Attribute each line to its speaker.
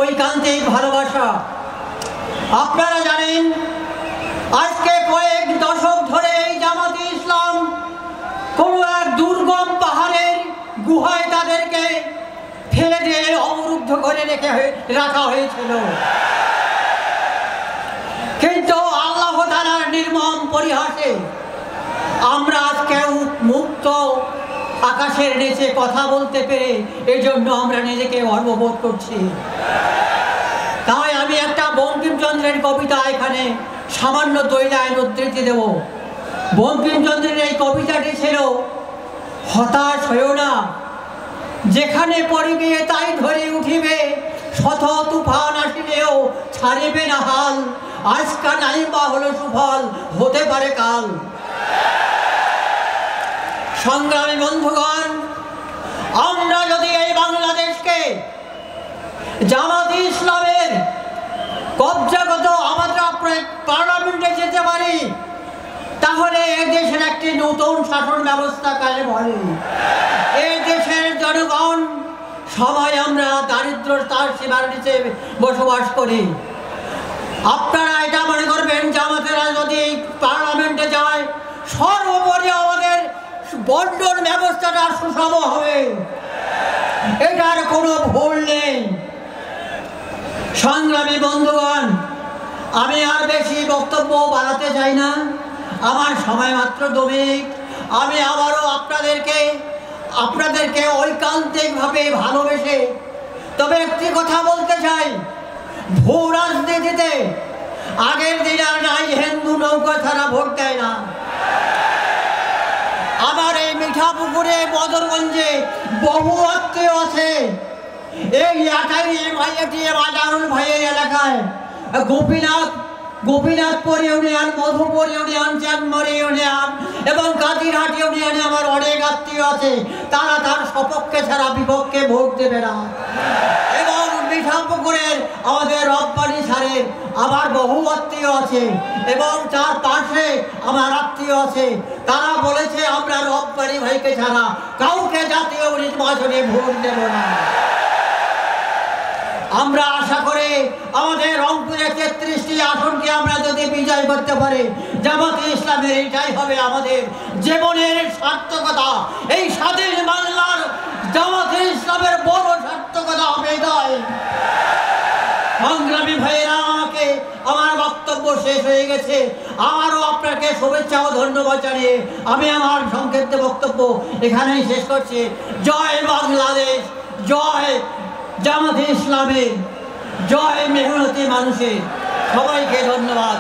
Speaker 1: ঐকান্তিক ভালোবাসা। আপনারা জানেন আজকে কয়েক দশক ধরে এই জামাতে ইসলাম কোন এক দুর্গম পাহাড়ের গুহায় তাদেরকে ফেলে দিয়ে অবরুদ্ধ করে রাখা হয়েছিল, কিন্তু আল্লাহ তাআলার নির্মম পরিহাসে আমরা আজকে মুক্ত আকাশের নিচে কথা বলতে পেরে এই জন্য আমরা নিজেকে গর্ববোধ করছি। তাই আমি একটা বঙ্কিমচন্দ্রের কবিতা এখানে সামান্য 2 লাইন উদ্ধৃতি দেব। বঙ্কিমচন্দ্রের এই কবিতাটি ছিল, হতাশ হইও না, যেখানে পড়িবে তাই ধরে উঠিবে, শত তুফান আসিলেও ছাড়িবে না হাল, আজকা নাই বা হলো সুফল, হতে পারে কাল। সংগ্রামী বন্ধুগণ, আমরা যদি এই বাংলাদেশকে জামাতে ইসলামের কবজাগত আমাদের পার্লামেন্টে যেতে পারি, তাহলে এই দেশের একটি নতুন শাসন ব্যবস্থা কায়েম হবে। এই দেশের জনগণ সবাই আমরা দারিদ্রতার সীমার নিচে বসবাস করি। আপনারা এটা মনে করবেন জামাতেরা যদি পার্লামেন্টে যায় সর্বোপরি আমাদের বন্টন ব্যবস্থাটা সুষম হবে, এটার কোনো ভুল নেই। সংগ্রামী বন্ধুগণ, আমি আর বেশি বক্তব্য বাড়াতে চাই না, আমার সময় মাত্র 2 মিনিট। আমি আবারও আপনাদেরকে ঐকান্তিকভাবে ভালোবেসে তবে একটি কথা বলতে চাই, ভূ রাজনীতিতে আগের দিন আর নাই, হিন্দু নৌকা ছাড়া ভোট দেয় না। আমার এই মিঠাপুকুরে বদরগঞ্জে বহু আত্মীয় আছে। এই আজারুল ভাইয়ের এলাকায় গোপীনাথপুর ইউনিয়ন, মধুপুর ইউনিয়ন, চাঁদমারি ইউনিয়ন এবং কাদিরহাট ইউনিয়নে আমার অনেক আত্মীয় আছে। তারা তার সপক্ষে ছাড়া বিপক্ষে ভোট দেবে না। এবং মিঠাপুকুরের আমাদের রব্বানি সারের আমার বহু আত্মীয় আছে এবং তার পাশে আমার আত্মীয় আছে। তারা বলেছে আমরা রব্বানি ভাইকে ছাড়া কাউকে জাতীয় নির্বাচনে ভোট দেব না। আমরা আশা করি আমাদের রংপুরে 33টি আসনকে আমরা যদি বিজয় করতে পারি, জামাতে ইসলামের এটাই হবে আমাদের জীবনের সার্থকতা। এই স্বাধীন বাংলার জামাতে ইসলামের বড় সার্থকতা হবে এটাই। সংগ্রামী ভাইয়েরা, আমার বক্তব্য শেষ হয়ে গেছে। আবারও আপনাকে শুভেচ্ছা ও ধন্যবাদ জানিয়ে আমি আমার সংক্ষিপ্ত বক্তব্য এখানেই শেষ করছি। জয় বাংলাদেশ, জয় জামাতে ইসলামের, জয় মেহনতি মানুষের। সবাইকে ধন্যবাদ।